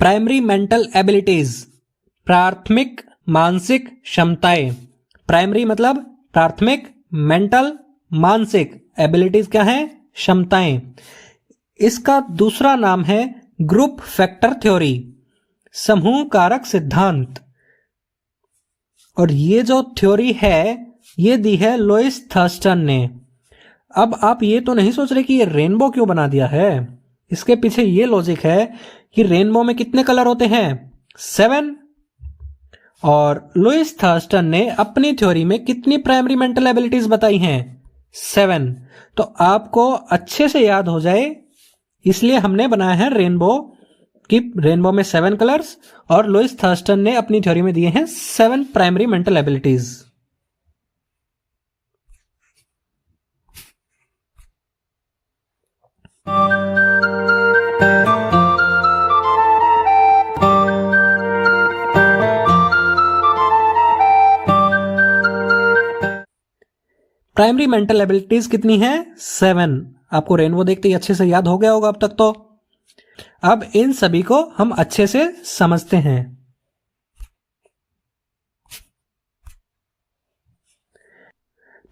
Primary mental abilities, प्राथमिक मानसिक क्षमताएं। प्राइमरी मतलब प्राथमिक, मेंटल मानसिक, एबिलिटीज क्या है? क्षमताएं। इसका दूसरा नाम है ग्रुप फैक्टर थ्योरी, समूह कारक सिद्धांत। और ये जो थ्योरी है ये दी है लुईस थर्स्टन ने। अब आप ये तो नहीं सोच रहे कि ये रेनबो क्यों बना दिया है। इसके पीछे ये लॉजिक है कि रेनबो में कितने कलर होते हैं? 7। और लुईस थर्स्टन ने अपनी थ्योरी में कितनी प्राइमरी मेंटल एबिलिटीज बताई हैं? 7। तो आपको अच्छे से याद हो जाए इसलिए हमने बनाया है रेनबो, कि रेनबो में 7 कलर्स, और लुईस थर्स्टन ने अपनी थ्योरी में दिए हैं 7 primary mental abilities. Primary mental abilities कितनी है? 7। आपको रेनबो देखते ही अच्छे से याद हो गया होगा अब तक तो। अब इन सभी को हम अच्छे से समझते हैं।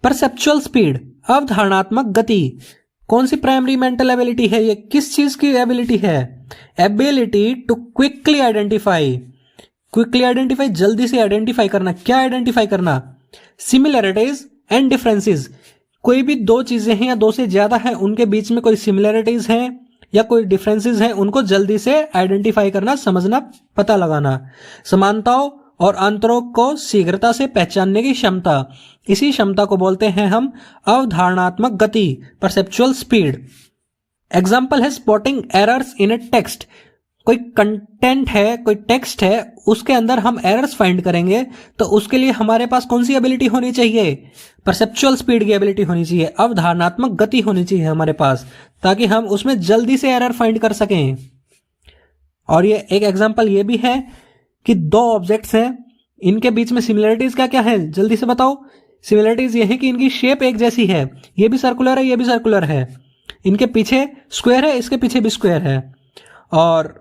परसेप्चुअल स्पीड, अवधारणात्मक गति, कौन सी प्राइमरी मेंटल एबिलिटी है? ये किस चीज की एबिलिटी है? Ability to quickly identify. Quickly identify, जल्दी से आइडेंटिफाई करना। क्या आइडेंटिफाई करना? Similarities and differences. कोई भी दो चीजें हैं या दो से ज्यादा हैं, उनके बीच में कोई सिमिलरिटीज हैं या कोई डिफरेंसेस हैं, उनको जल्दी से आइडेंटिफाई करना, समझना, पता लगाना। समानताओं और अंतरों को शीघ्रता से पहचानने की क्षमता, इसी क्षमता को बोलते हैं हम अवधारणात्मक गति, परसेप्चुअल स्पीड। एग्जाम्पल है spotting errors in A text. कोई कंटेंट है, कोई टेक्स्ट है, उसके अंदर हम एरर्स फाइंड करेंगे तो उसके लिए हमारे पास कौन सी एबिलिटी होनी चाहिए? परसेप्चुअल स्पीड की एबिलिटी होनी चाहिए, अवधारणात्मक गति होनी चाहिए हमारे पास, ताकि हम उसमें जल्दी से एरर फाइंड कर सकें। और ये एक एग्जांपल ये भी है कि दो ऑब्जेक्ट्स हैं, इनके बीच में सिमिलरिटीज क्या क्या है? जल्दी से बताओ। सिमिलरिटीज ये है कि इनकी शेप एक जैसी है, ये भी सर्कुलर है, ये भी सर्कुलर है, इनके पीछे स्क्वायर है, इसके पीछे भी स्क्वायर है। और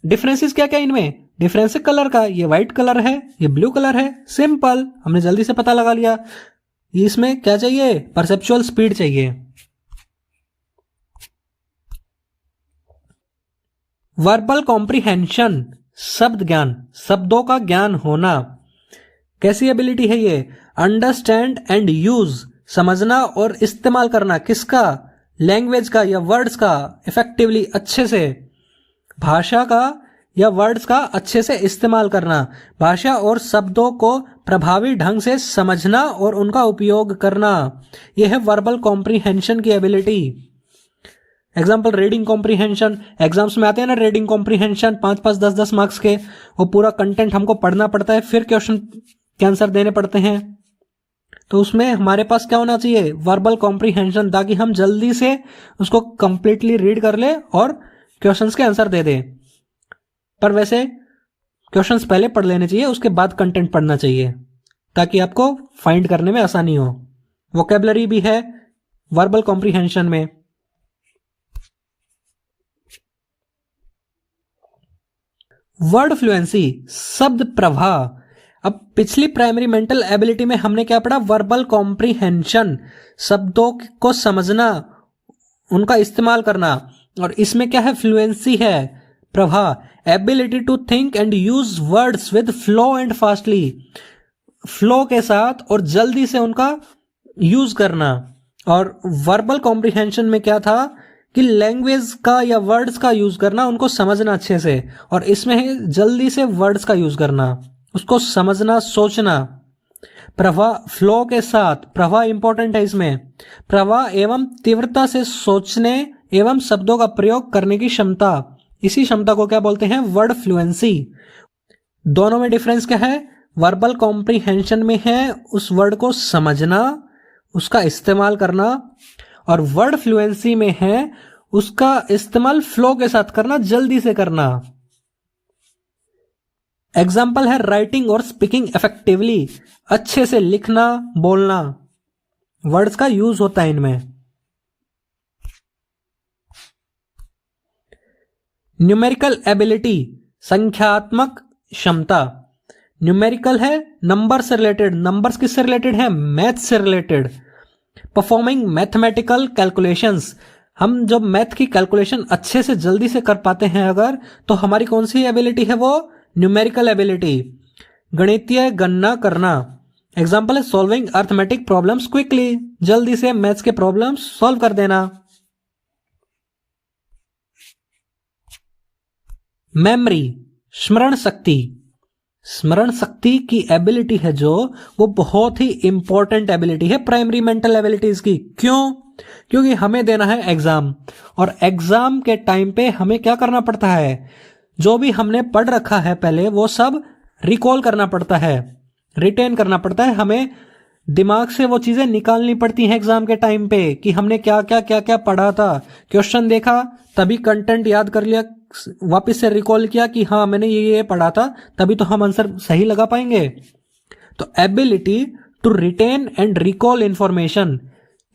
डिफरेंसेस क्या क्या इनमें? डिफरेंस कलर का, ये व्हाइट कलर है, ये ब्लू कलर है। सिंपल, हमने जल्दी से पता लगा लिया। इसमें क्या चाहिए? परसेप्चुअल स्पीड चाहिए। वर्बल कॉम्प्रिहेंशन, शब्द ज्ञान, शब्दों का ज्ञान होना। कैसी एबिलिटी है ये? अंडरस्टैंड एंड यूज, समझना और इस्तेमाल करना। किसका? लैंग्वेज का या वर्ड्स का, इफेक्टिवली, अच्छे से। भाषा का या वर्ड्स का अच्छे से इस्तेमाल करना, भाषा और शब्दों को प्रभावी ढंग से समझना और उनका उपयोग करना, यह है वर्बल कॉम्प्रिहेंशन की ability. Example reading comprehension, exams में आते हैं ना रीडिंग कॉम्प्रिहेंशन, 5-5, 10-10 मार्क्स के। वो पूरा कंटेंट हमको पढ़ना पड़ता है, फिर क्वेश्चन के आंसर देने पड़ते हैं। तो उसमें हमारे पास क्या होना चाहिए? वर्बल कॉम्प्रिहेंशन, ताकि हम जल्दी से उसको कंप्लीटली रीड कर ले और क्वेश्चंस के आंसर दे दे। पर वैसे क्वेश्चंस पहले पढ़ लेने चाहिए, उसके बाद कंटेंट पढ़ना चाहिए, ताकि आपको फाइंड करने में आसानी हो। वोकेबलरी भी है वर्बल कॉम्प्रिहेंशन में। वर्ड फ्लुएंसी, शब्द प्रवाह। अब पिछली प्राइमरी मेंटल एबिलिटी में हमने क्या पढ़ा? वर्बल कॉम्प्रिहेंशन, शब्दों को समझना, उनका इस्तेमाल करना। और इसमें क्या है? फ्लुएंसी है, प्रवाह। Ability to think and use words with flow and fastly, flow के साथ और जल्दी से उनका यूज करना। और वर्बल कॉम्प्रिहेंशन में क्या था कि लैंग्वेज का या वर्ड्स का यूज करना, उनको समझना अच्छे से, और इसमें है जल्दी से वर्ड्स का यूज करना, उसको समझना, सोचना। प्रवाह, फ्लो के साथ, प्रवाह इंपॉर्टेंट है इसमें। प्रवाह एवं तीव्रता से सोचने एवं शब्दों का प्रयोग करने की क्षमता, इसी क्षमता को क्या बोलते हैं? Word fluency. दोनों में डिफरेंस क्या है? वर्बल कॉम्प्रिहेंशन में है उस वर्ड को समझना, उसका इस्तेमाल करना, और वर्ड फ्लुएंसी में है उसका इस्तेमाल फ्लो के साथ करना, जल्दी से करना। एग्जाम्पल है राइटिंग और स्पीकिंग इफेक्टिवली, अच्छे से लिखना, बोलना, वर्ड्स का यूज होता है इनमें। न्यूमेरिकल एबिलिटी, संख्यात्मक क्षमता। न्यूमेरिकल है नंबर से रिलेटेड, नंबर्स किससे रिलेटेड है, मैथ से रिलेटेड। परफॉर्मिंग मैथमेटिकल कैलकुलेशंस, हम जब मैथ की कैलकुलेशन अच्छे से जल्दी से कर पाते हैं अगर, तो हमारी कौन सी एबिलिटी है, वो न्यूमेरिकल एबिलिटी। गणितीय गणना करना, एग्जाम्पल है सॉल्विंग अर्थमेटिक प्रॉब्लम्स क्विकली, जल्दी से मैथ्स के प्रॉब्लम्स सॉल्व कर देना। मेमोरी, स्मरण शक्ति, स्मरण शक्ति की एबिलिटी है जो, वो बहुत ही इंपॉर्टेंट एबिलिटी है प्राइमरी मेंटल एबिलिटीज की। क्यों? क्योंकि हमें देना है एग्जाम, और एग्जाम के टाइम पे हमें क्या करना पड़ता है, जो भी हमने पढ़ रखा है पहले वो सब रिकॉल करना पड़ता है, रिटेन करना पड़ता है। हमें दिमाग से वो चीजें निकालनी पड़ती हैं एग्जाम के टाइम पे कि हमने क्या क्या पढ़ा था। क्वेश्चन देखा तभी कंटेंट याद कर लिया, वापस से रिकॉल किया कि हाँ मैंने ये पढ़ा था, तभी तो हम आंसर सही लगा पाएंगे। तो ability to retain and recall information,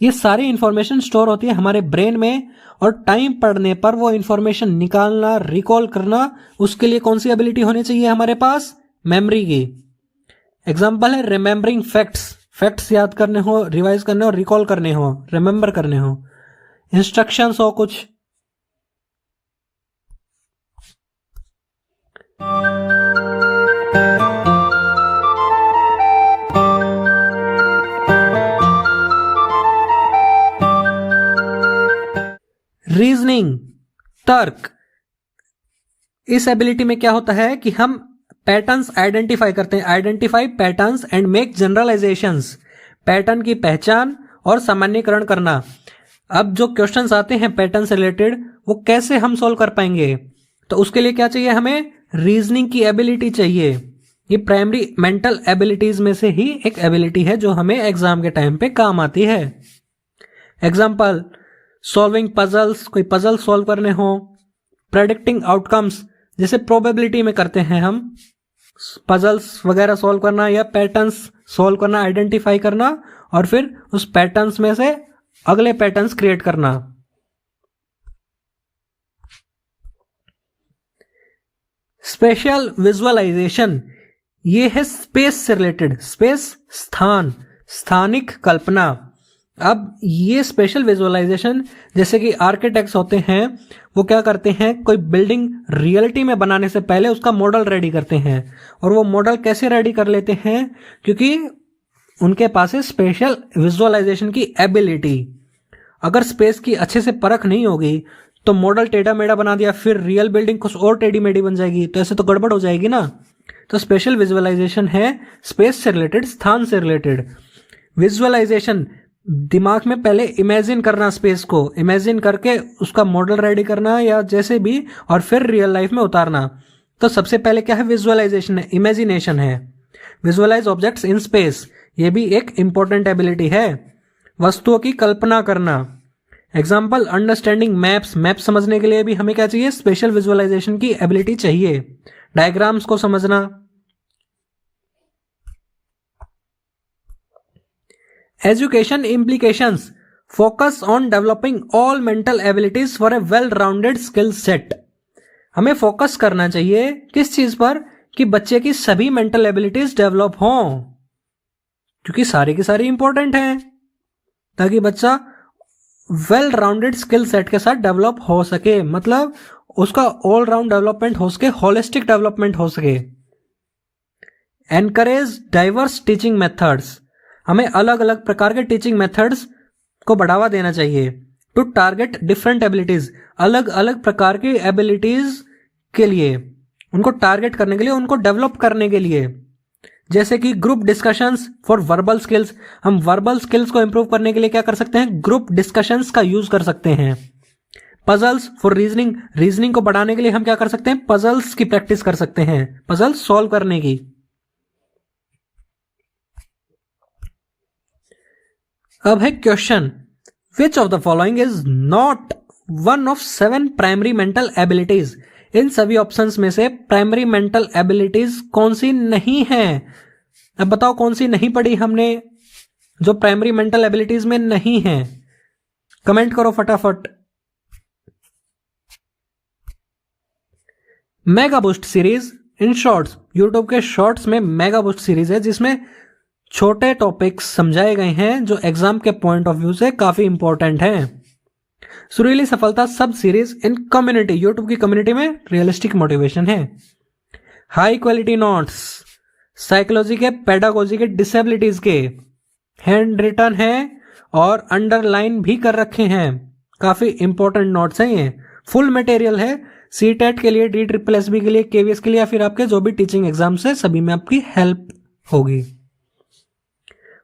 ये सारी इंफॉर्मेशन स्टोर होती है हमारे ब्रेन में, और टाइम पढ़ने पर वो इंफॉर्मेशन निकालना, रिकॉल करना, उसके लिए कौन सी एबिलिटी होनी चाहिए हमारे पास, मेमोरी की। एग्जाम्पल है रिमेंबरिंग फैक्ट्स, फैक्ट्स याद करने हो, रिवाइज करने हो, रिकॉल करने हो, रिमेंबर करने हो, इंस्ट्रक्शंस हो कुछ। रीजनिंग, तर्क, इस एबिलिटी में क्या होता है कि हम पैटर्न्स आइडेंटिफाई करते हैं, identify patterns and make generalisations, pattern की पहचान और सामान्यकरण करना। अब जो क्वेश्चंस आते हैं पैटर्न से रिलेटेड, वो कैसे हम सॉल्व कर पाएंगे, तो उसके लिए क्या चाहिए, हमें रीजनिंग की एबिलिटी चाहिए। ये प्राइमरी मेंटल एबिलिटीज में से ही एक एबिलिटी है जो हमें एग्जाम के टाइम पे काम आती है। एग्जाम्पल सॉल्विंग पजल्स, कोई पजल सॉल्व करने हो, प्रेडिक्टिंग आउटकम्स, जैसे प्रोबेबिलिटी में करते हैं हम, पजल्स वगैरह सॉल्व करना या पैटर्न्स सॉल्व करना, आइडेंटिफाई करना, और फिर उस पैटर्न्स में से अगले पैटर्न्स क्रिएट करना। स्पेशल विजुअलाइजेशन, ये है स्पेस से रिलेटेड, स्पेस स्थान, स्थानिक कल्पना। अब ये स्पेशल विजुअलाइजेशन, जैसे कि आर्किटेक्ट्स होते हैं, वो क्या करते हैं, कोई बिल्डिंग रियलिटी में बनाने से पहले उसका मॉडल रेडी करते हैं। और वो मॉडल कैसे रेडी कर लेते हैं, क्योंकि उनके पास है स्पेशल विजुअलाइजेशन की एबिलिटी। अगर स्पेस की अच्छे से परख नहीं होगी तो मॉडल टेढ़ा मेढ़ा बना दिया, फिर रियल बिल्डिंग कुछ और टेढ़ी मेढ़ी बन जाएगी, तो ऐसे तो गड़बड़ हो जाएगी ना। तो स्पेशल विजुअलाइजेशन है स्पेस से रिलेटेड, स्थान से रिलेटेड। विजुअलाइजेशन, दिमाग में पहले इमेजिन करना, स्पेस को इमेजिन करके उसका मॉडल रेडी करना या जैसे भी, और फिर रियल लाइफ में उतारना। तो सबसे पहले क्या है, विजुअलाइजेशन है, इमेजिनेशन है। विजुअलाइज ऑब्जेक्ट्स इन स्पेस, ये भी एक इंपॉर्टेंट एबिलिटी है। वस्तुओं की कल्पना करना, एग्जाम्पल अंडरस्टैंडिंग मैप्स, मैप समझने के लिए भी हमें क्या चाहिए, स्पेशल विजुअलाइजेशन की एबिलिटी चाहिए। डायग्राम्स को समझना। Education implications, focus on developing all mental abilities for a well rounded skill set. हमें फोकस करना चाहिए किस चीज पर, कि बच्चे की सभी मेंटल एबिलिटीज डेवलप हों, क्योंकि सारी की सारी इंपॉर्टेंट हैं, ताकि बच्चा वेल राउंडेड स्किल सेट के साथ डेवलप हो सके, मतलब उसका ऑल राउंड डेवलपमेंट हो सके, होलिस्टिक डेवलपमेंट हो सके। एनकरेज डाइवर्स टीचिंग मेथड्स, हमें अलग अलग प्रकार के टीचिंग मेथड्स को बढ़ावा देना चाहिए। टू टारगेट डिफरेंट एबिलिटीज, अलग अलग प्रकार की एबिलिटीज के लिए, उनको टारगेट करने के लिए, उनको डेवलप करने के लिए। जैसे कि group discussions for verbal skills, हम वर्बल स्किल्स को इंप्रूव करने के लिए क्या कर सकते हैं, ग्रुप डिस्कशंस का यूज कर सकते हैं। पजल्स फॉर रीजनिंग, रीजनिंग को बढ़ाने के लिए हम क्या कर सकते हैं, पजल्स की प्रैक्टिस कर सकते हैं, पजल्स सॉल्व करने की। अब है question, which of the following is not one of 7 primary mental abilities. इन सभी ऑप्शंस में से प्राइमरी मेंटल एबिलिटीज कौन सी नहीं है। अब बताओ कौन सी नहीं पढ़ी हमने जो प्राइमरी मेंटल एबिलिटीज में नहीं है, कमेंट करो फटाफट। Mega boost series in shorts, YouTube के शॉर्ट्स में मेगा बूस्ट सीरीज है जिसमें छोटे टॉपिक्स समझाए गए हैं जो एग्जाम के पॉइंट ऑफ व्यू से काफी इंपॉर्टेंट हैं। सुरीली सफलता सब सीरीज इन कम्युनिटी, यूट्यूब की कम्युनिटी में रियलिस्टिक मोटिवेशन है। हाई क्वालिटी नोट्स, साइकोलॉजी के, पेडागोजी के, डिसेबिलिटीज के, हैंड रिटन है और अंडरलाइन भी कर रखे हैं। काफी इंपॉर्टेंट नोट्स हैं ये। फुल मटेरियल है सी टेट के लिए, डी ट्रिपल एस बी के लिए, केवीएस के लिए, या फिर आपके जो भी टीचिंग एग्जाम्स है सभी में आपकी हेल्प होगी।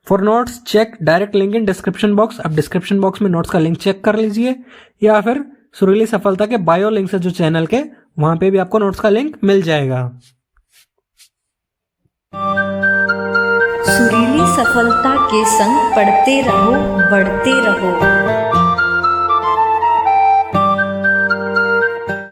For notes check direct link in description box. आप डिस्क्रिप्शन बॉक्स में नोट्स का लिंक चेक कर लीजिए, या फिर सुरीली सफलता के बायो लिंक से जो चैनल के, वहां पे भी आपको नोट्स का लिंक मिल जाएगा। सुरीली सफलता के संग पढ़ते रहो, बढ़ते रहो।